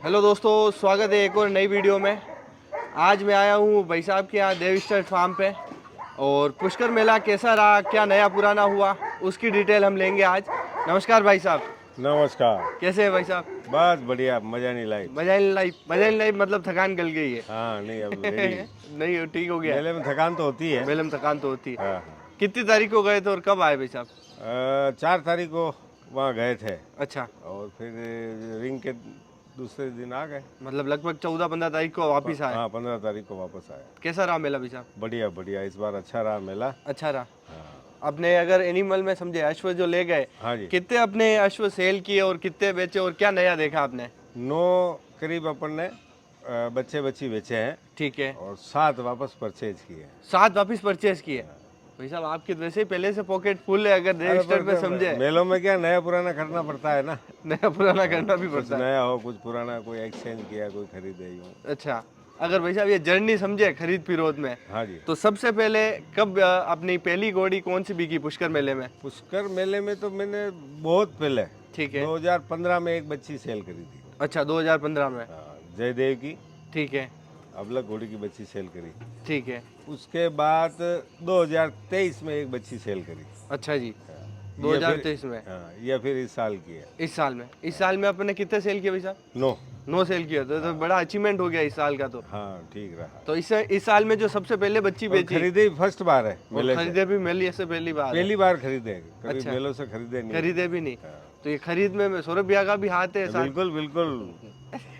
Hello दोस्तों, स्वागत है एक और नई वीडियो में। आज मैं आया हूँ भाई साहब के यहाँ देव स्टेट फार्म पे। और पुष्कर मेला कैसा रहा, क्या नया पुराना हुआ, उसकी डिटेल हम लेंगे आज। नमस्कार भाई साहब। नमस्कार। कैसे हैं भाई साहब? बस बढ़िया, मजा नहीं लाई। मजा नहीं लाई मतलब थकान गल गई है? हाँ नहीं, अब रेडी। नहीं, ठीक हो गया है। मेले में थकान तो होती है। मेले में थकान तो होती है। हाँ हाँ। कितनी तारीख को गए थे और कब आए भाई साहब? 4 तारीख को वहाँ गए थे अच्छा, और फिर रिंग के दूसरे दिन आ गए। मतलब लगभग 14-15 तारीख को वापिस आए। हाँ, 15 तारीख को वापस आए। कैसा रहा मेला भाई साहब? बढ़िया बढ़िया, इस बार अच्छा रहा मेला। अच्छा रहा। हाँ अपने अगर एनिमल में समझे अश्व जो ले गए, हाँ जी। कितने अपने अश्व सेल किए और कितने बेचे और क्या नया देखा आपने? 9 करीब अपन ने बच्चे बच्ची बेचे हैं ठीक है। और 7 वापस परचेज किए हैं। 7 वापिस परचेज किए। भाई साहब आपकी वैसे ही पहले से पॉकेट फुल है, अगर रजिस्टर पे समझे। मेलों में क्या नया पुराना करना पड़ता है ना। नया पुराना करना भी कुछ पड़ता है। नया हो, कुछ पुराना, कोई एक्सचेंज किया, कोई खरीदे यूं। अच्छा, अगर भाई साहब ये जर्नी समझे खरीद फिरोद में, हाँ जी। तो सबसे पहले कब अपनी पहली घोड़ी कौन सी बिकी पुष्कर मेले में? पुष्कर मेले में तो मैंने बहुत पहले ठीक है। 2015 में एक बच्ची सेल करी थी। अच्छा, 2015 में। हाँ, जयदेव की ठीक है। अबलग घोड़ी की बच्ची सेल करी। ठीक है। उसके बाद 2023 में एक बच्ची सेल करी। अच्छा जी, हाँ, 2023 में। हाँ, या फिर इस साल की है। इस साल में अपने कितने सेल किए भाई साहब? 9। 9 सेल किया तो बड़ा अचीवमेंट हो गया इस साल का तो। हाँ ठीक रहा। तो इस साल में जो सबसे पहले बच्ची और बेची खरीदे फर्स्ट बार है और मेले से। खरीदे भी मेले से पहली बार है। पहली बार खरीदे, कभी अच्छा। मेलों से खरीदे नहीं। खरीदे भी नहीं। हाँ। तो ये खरीद में सौरभ भैया का भी हाथ है साथ। बिल्कुल बिल्कुल।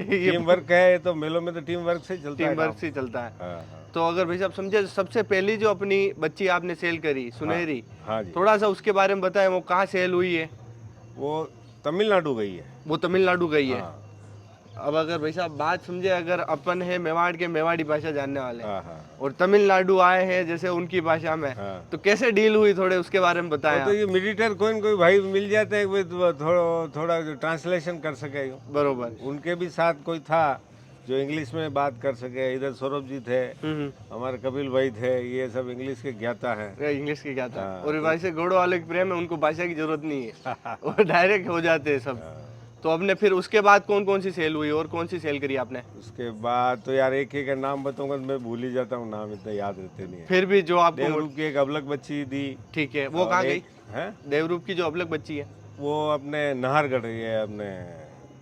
ये टीम वर्क है तो मेलों में तो टीम वर्क से चलता है टीम वर्क काम। से चलता है। हाँ हाँ तो अगर भाई साहब समझे सबसे पहली जो अपनी बच्ची आपने सेल करी सुनहरी, हाँ जी। थोड़ा सा उसके बारे में बताएं, वो कहाँ सेल हुई है? वो तमिलनाडु गई है। वो तमिलनाडु गई है। हाँ अब अगर भाई साहब बात समझे, अगर अपन है मेवाड़ के, मेवाड़ी भाषा जानने वाले, हाँ हाँ और तमिलनाडु आए हैं जैसे उनकी भाषा में, हाँ। तो कैसे डील हुई, थोड़े उसके बारे में बताएं वो तो आप। ये मिडिएटर कोई न कोई भाई मिल जाते हैं, वो थोड़ा थोड़ा ट्रांसलेशन कर सके यूं। बरोबर। उनके भी साथ कोई था जो इंग्लिश में बात कर सके। इधर सौरभ जी थे, हमारे कपिल भाई थे, ये सब इंग्लिश के ज्ञाता हैं। इंग्लिश की क्या था। हाँ, और वैसे घोड़ों वाले के प्रेम है, उनको भाषा की जरूरत नहीं है। वो डायरेक्ट हो जाते हैं सब। तो आपने फिर उसके बाद कौन कौन सी सेल हुई और कौन सी सेल करी आपने? उसके बाद तो यार एक एक का नाम बताऊंगा तो मैं भूल ही जाता हूँ, नाम इतना याद रहते नहीं है। फिर भी जो आपको देवरूप की एक अबलग बच्ची दी। ठीक है, वो और कहाँ गई? एक है देवरूप की जो अबलग बच्ची है, वो अपने नाहरगढ़ है, अपने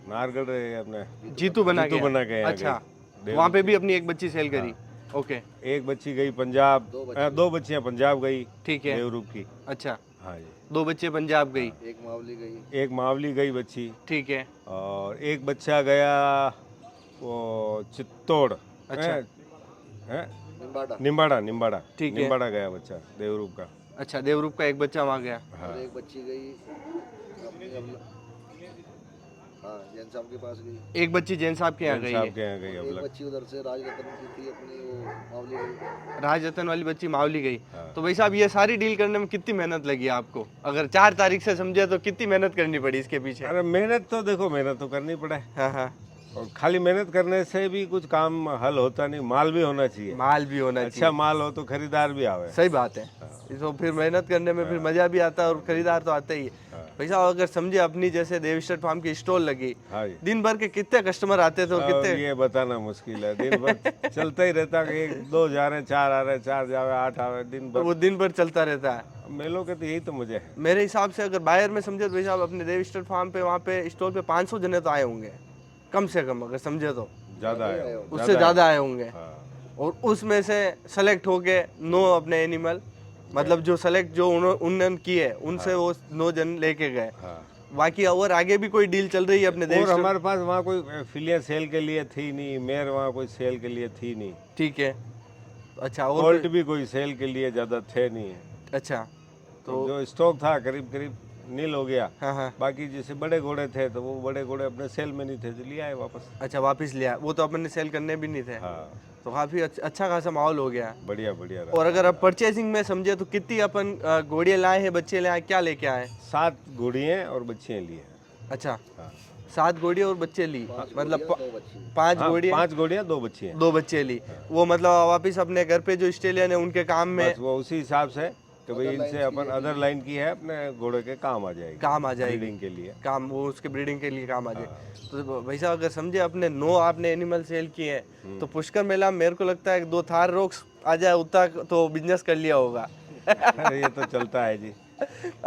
नाहरगढ़ है, अपने जीतू बना के। बना के यहाँ अच्छा, गई। वहाँ पे भी अपनी एक बच्ची सेल करी। ओके। एक बच्ची गई पंजाब, 2 बच्चियां पंजाब गई ठीक है। देवरूप की। अच्छा, हाँ जी। 2 बच्चे पंजाब गई। एक मावली गई बच्ची ठीक है। और एक बच्चा गया वो चित्तौड़। अच्छा। है निम्बाड़ा निम्बाड़ा ठीक है। निम्बाड़ा गया बच्चा देवरूप का। अच्छा, देवरूप का एक बच्चा वहाँ गया। हाँ एक बच्ची गई अपनी हाँ जैन साहब के पास गई। एक बच्ची जैन साहब के यहाँ गई साहब है। के यहाँ गई एक अबलग। बच्ची उधर से राजरत्न की थी अपनी, वो मावली गई। राज रतन वाली बच्ची मावली गई। हाँ। तो भाई साहब ये सारी डील करने में कितनी मेहनत लगी आपको? अगर 4 तारीख से समझे तो कितनी मेहनत करनी पड़ी इसके पीछे? अरे मेहनत तो देखो, मेहनत तो करनी पड़े। हाँ हाँ, और खाली मेहनत करने से भी कुछ काम हल होता नहीं, माल भी होना चाहिए। माल भी होना चाहिए। अच्छा माल हो तो खरीदार भी आवे। सही बात है। तो फिर मेहनत करने में फिर मजा भी आता है और खरीदार तो आता ही है। भाई साहब अगर समझे अपनी जैसे देवस्टेट फार्म की स्टॉल लगी, हाँ जी। दिन भर के कितने कस्टमर आते थे और अब कितने? ये बताना मुश्किल है, दिन भर चलता ही रहता कि 1 2 जा रहे हैं, 4 आ रहे हैं, 4 जा रहे हैं, 8 आ रहे हैं, दिन भर। वो दिन भर चलता रहता है। मेलों के तो यही तो मजे है। मेरे हिसाब से अगर बायर में समझे तो भाई साहब अपने देवस्टेट फार्म पे, वहाँ पे स्टॉल पे 500 जने तो आए होंगे कम से कम, अगर समझे तो ज्यादा है, उससे ज़्यादा आए होंगे। हाँ और उसमें से सेलेक्ट होके 9 अपने एनिमल, मतलब जो सेलेक्ट जो उन्होंने किए उनसे वो 9 जन लेके गए। हाँ। बाकी और आगे भी कोई डील चल रही है अपने और देश? हमारे पास वहाँ कोई फिलियाँ सेल के लिए थी नहीं, मेयर वहाँ कोई सेल के लिए थी नहीं, ठीक है। अच्छा, और कोल्ट भी कोई सेल के लिए ज्यादा थे नहीं। अच्छा, तो जो स्टॉक था करीब करीब नील हो गया। हाँ हाँ। बाकी जैसे बड़े घोड़े थे तो वो बड़े घोड़े अपने सेल में नहीं थे तो ले आए वापस। अच्छा, वापस लिया, वो तो अपन ने सेल करने भी नहीं थे। हाँ तो काफी अच्छा खासा माहौल हो गया। बढ़िया बढ़िया रहा। और अगर अब परचेसिंग में समझे तो कितनी अपन घोड़ियाँ लाए हैं, बच्चे लाए, क्या लेके आए? 7 घोड़ियाँ और बच्चियाँ लिए। अच्छा, हाँ 7 घोड़ियाँ और बच्चे ली, मतलब 2 बच्ची। 5 हाँ, घोड़ियाँ 5 घोड़ियाँ 2 बच्चियाँ। 2 बच्चे ली। वो मतलब वापिस अपने घर पे जो स्टेलियन है उनके काम में। बस वो उसी हिसाब से कि भाई इनसे अपन अदर लाइन की है, अपने घोड़े के काम आ जाएगी, काम आ जाएगी, ब्रीडिंग के लिए। काम वो उसके ब्रीडिंग के लिए काम आ जाए। तो भाई साहब अगर समझे अपने 9 आपने एनिमल सेल किए हैं, तो पुष्कर मेला में मेरे को लगता है 2 थार रोक्स आ जाए उतना तो बिजनेस कर लिया होगा। अरे ये तो चलता है जी।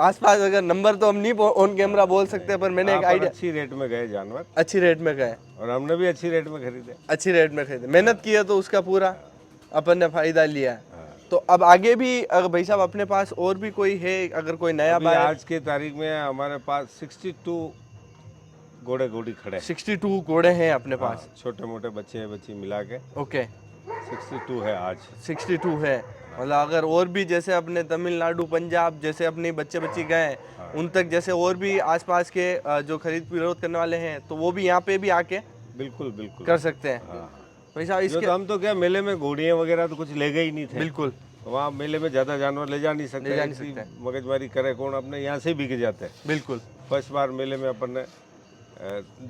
आसपास अगर नंबर तो हम नहीं ऑन कैमरा बोल सकते, पर मैंने एक पर आइडिया, अच्छी रेट में गए जानवर, अच्छी रेट में गए, और हमने भी अच्छी रेट में खरीदे। अच्छी रेट में खरीदे, मेहनत की है तो उसका पूरा अपन ने फायदा लिया है। हाँ। तो अब आगे भी अगर भाई साहब अपने पास और भी कोई है, अगर कोई नया अभी बायर, आज की तारीख में हमारे पास 62 घोड़े घोड़ी खड़े हैं। 62 घोड़े हैं अपने पास। छोटे मोटे बच्चे बच्ची मिला के ओके 62 है आज। 62 है, मतलब अगर और भी जैसे अपने तमिलनाडु पंजाब जैसे अपने बच्चे बच्ची गए उन तक, जैसे और भी आसपास के जो खरीद विरोध करने वाले हैं, तो वो भी यहाँ पे भी आके बिल्कुल बिल्कुल कर सकते हैं। हाँ। भाई साहब जो इसके तो हम तो क्या मेले में घोड़ियाँ वगैरह तो कुछ ले गए ही नहीं थे। बिल्कुल वहाँ मेले में ज्यादा जानवर ले जा नहीं सकते, ले जा नहीं इतनी सकते। मगजमारी करे कौन, अपने यहाँ से ही बिक जाते हैं। बिल्कुल फर्स्ट बार मेले में अपन ने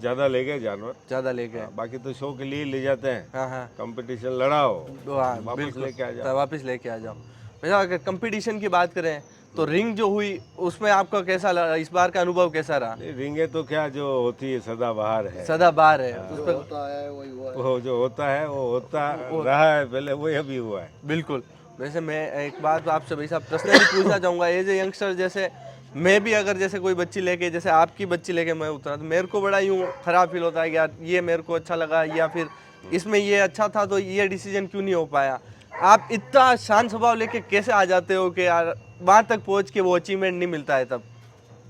ज्यादा ले गए जानवर, ज़्यादा ले गए। बाकी तो शो के लिए ले जाते हैं। हाँ हाँ कंपटीशन लड़ाओ, हाँ, वापस बिल्कुल लेके आ जाओ। तो वापस लेके आ जाओ। भाई साहब अगर कंपटीशन की बात करें तो रिंग जो हुई उसमें आपका कैसा लगा, इस बार का अनुभव कैसा रहा? नहीं, रिंगे तो क्या जो होती है सदाबहार है, सदाबहार है उस जो पर, होता है वही हुआ है। वो जो होता है वो होता रहा है पहले, वही अभी हुआ है। बिल्कुल। वैसे मैं एक बात आपसे भाई साहब पर्सनली पूछना चाहूँगा, एज ए यंगस्टर, जैसे मैं भी अगर जैसे कोई बच्ची लेके, जैसे आपकी बच्ची लेके मैं उतरा, तो मेरे को बड़ा यूँ खराब फील होता है कि यार ये मेरे को अच्छा लगा, या फिर इसमें ये अच्छा था तो ये डिसीजन क्यों नहीं हो पाया। आप इतना शांत स्वभाव लेके कैसे आ जाते हो कि यार वहाँ तक पहुँच के वो अचीवमेंट नहीं मिलता है तब?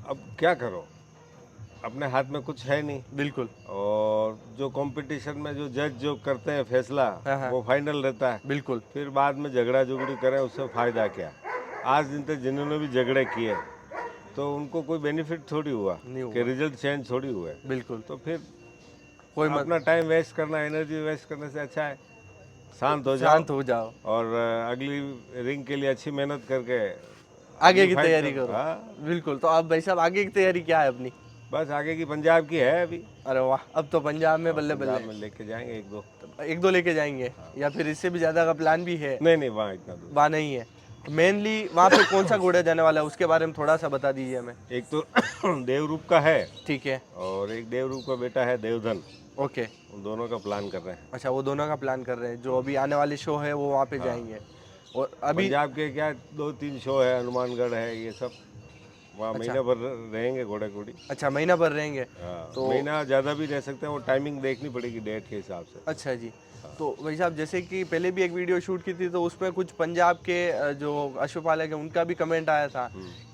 अब क्या करो, अपने हाथ में कुछ है नहीं, बिल्कुल और जो कंपटीशन में जो जज जो करते हैं फैसला, हाँ। वो फाइनल रहता है। बिल्कुल फिर बाद में झगड़ा झुगड़ी करें उससे फायदा क्या। आज दिन तक जिन्होंने भी झगड़े किए तो उनको कोई बेनिफिट थोड़ी हुआ नहीं हुआ। कि रिजल्ट चेंज थोड़ी हुआ है। बिल्कुल तो फिर कोई अपना टाइम वेस्ट करना, एनर्जी वेस्ट करने से अच्छा है शांत हो जाओ शांत हो जाओ, और अगली रिंग के लिए अच्छी मेहनत करके आगे की fight तैयारी करो। करो। हाँ, बिल्कुल। तो अब भाई साहब आगे की तैयारी क्या है अपनी? बस आगे की पंजाब की है अभी। अरे वाह, अब तो पंजाब में बल्ले पंजाब बल्ले में लेके जाएंगे एक दो। एक दो लेके जाएंगे, या फिर इससे भी ज्यादा का प्लान भी है? नहीं वहाँ इतना दूर। वहाँ नहीं है। मेनली वहाँ पे कौन सा घोड़ा जाने वाला है उसके बारे में थोड़ा सा बता दीजिए हमें। एक तो देवरूप का है, ठीक है, और एक देवरूप का बेटा है देवधन, ओके। उन दोनों का प्लान कर रहे हैं। अच्छा, वो दोनों का प्लान कर रहे हैं, जो अभी आने वाले शो है वो वहाँ पे जाएंगे। और अभी पंजाब के क्या 2-3 शो है, हनुमानगढ़ है, ये सब वहाँ महीना भर रहेंगे घोड़े घोड़ी। अच्छा महीना भर रहेंगे। हाँ, तो महीना ज़्यादा भी रह सकते हैं, वो टाइमिंग देखनी पड़ेगी डेट के हिसाब से। अच्छा जी। तो भाई साहब जैसे कि पहले भी एक वीडियो शूट की थी, तो उसमें कुछ पंजाब के जो अश्वपालक है उनका भी कमेंट आया था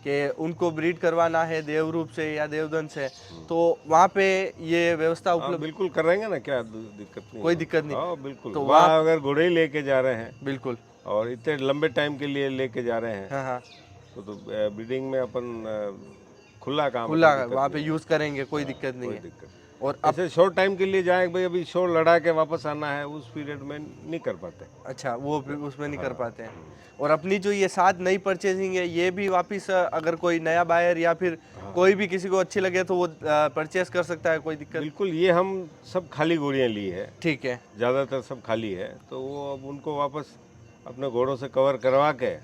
कि उनको ब्रीड करवाना है देवरूप से या देवधन से, तो वहाँ पे ये व्यवस्था हाँ, उपलब्ध? बिल्कुल कर रहेंगे ना, क्या दिक्कत नहीं। कोई दिक्कत नहीं। हाँ बिल्कुल, तो तो वहाँ अगर घोड़े ही लेके जा रहे हैं बिल्कुल। और इतने लंबे टाइम के लिए लेके जा रहे हैं, हाँ हाँ, तो ब्रीडिंग में अपन खुला काम, खुला कोई दिक्कत वहाँ पे नहीं। यूज करेंगे, कोई दिक्कत नहीं कोई है। दिक्कत नहीं। और अब ऐसे शॉर्ट टाइम के लिए जाए भाई, अभी शो लड़ा के वापस आना है, उस पीरियड में नहीं कर पाते। अच्छा, वो भी उसमें नहीं कर पाते हैं। और अपनी जो ये 7 नई परचेजिंग है, ये भी वापस अगर कोई नया बायर या फिर कोई भी किसी को अच्छी लगे तो वो परचेस कर सकता है, कोई दिक्कत? बिल्कुल, ये हम सब खाली घोड़ियाँ ली है, ठीक है। ज़्यादातर सब खाली है, तो वो अब उनको वापस अपने घोड़ों से कवर करवा के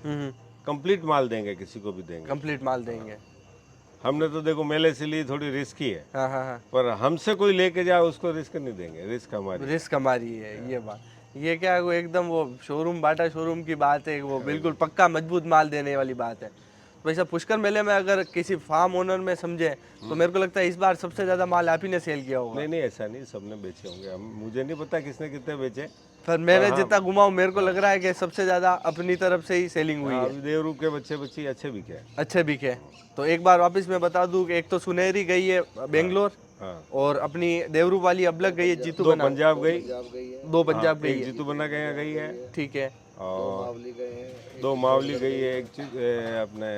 कंप्लीट माल देंगे, किसी को भी देंगे। कंप्लीट माल देंगे। हमने तो देखो मेले से ली, थोड़ी रिस्की है, हाँ हाँ हाँ, पर हमसे कोई लेके जाए उसको रिस्क नहीं देंगे, रिस्क हमारी। रिस्क हमारी है ये बात। ये क्या है, वो एकदम वो शोरूम बाटा शोरूम की बात है, वो बिल्कुल पक्का मजबूत माल देने वाली बात है। तो वैसा पुष्कर मेले में अगर किसी फार्म ओनर में समझे तो मेरे को लगता है इस बार सबसे ज्यादा माल आप ही ने सेल किया होगा। नहीं ऐसा नहीं, सबने बेचे होंगे, हम मुझे नहीं पता किसने कितने बेचे। पर मैंने जितना घुमाऊं मेरे को लग रहा है कि सबसे ज्यादा अपनी तरफ से ही सेलिंग हुई है। अभी देवरूप के बच्चे बच्ची अच्छे बिके हैं। अच्छे बिके। तो एक बार वापस मैं बता दूं कि एक तो सुनहरी गई है बेंगलोर, हाँ, और अपनी देवरूप वाली अबलग गई है जीतू दो बना, पंजाब गई, पंजाब गई है, 2 पंजाब गई एक है। जीतू बना गई है, ठीक है। और मावली गए हैं, 2 मावली गई है, एक अपने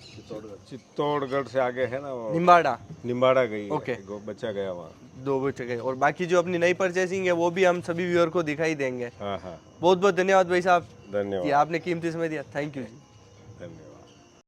चित्तौड़गढ़। चित्तौड़गढ़ से आगे है ना वो निम्बाड़ा निम्बाड़ा गई है, ओके। एक बच्चा गया वहाँ। 2 बच्चे गए। और बाकी जो अपनी नई परचेसिंग है वो भी हम सभी व्यूअर को दिखाई देंगे। हाँ हाँ, बहुत बहुत धन्यवाद भाई साहब धन्यवाद कि आपने कीमती समय दिया। थैंक यू जी। धन्यवाद।